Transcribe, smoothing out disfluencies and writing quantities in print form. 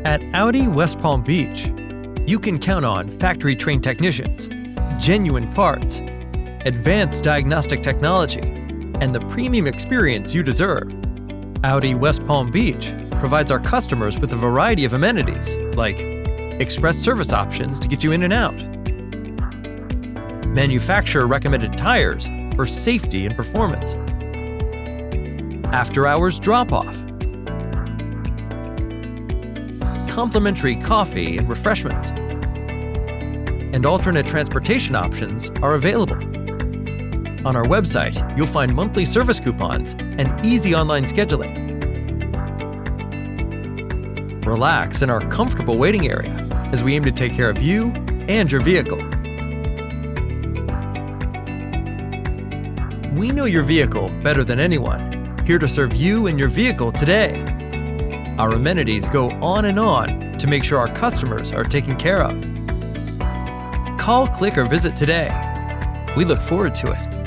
At Audi West Palm Beach, you can count on factory-trained technicians, genuine parts, advanced diagnostic technology, and the premium experience you deserve. Audi West Palm Beach provides our customers with a variety of amenities like express service options to get you in and out, manufacturer-recommended tires for safety and performance, after-hours drop-off, complimentary coffee and refreshments, and alternate transportation options are available. On our website, you'll find monthly service coupons and easy online scheduling. Relax in our comfortable waiting area as we aim to take care of you and your vehicle. We know your vehicle better than anyone, here to serve you and your vehicle today. Our amenities go on and on to make sure our customers are taken care of. Call, click, or visit today. We look forward to it.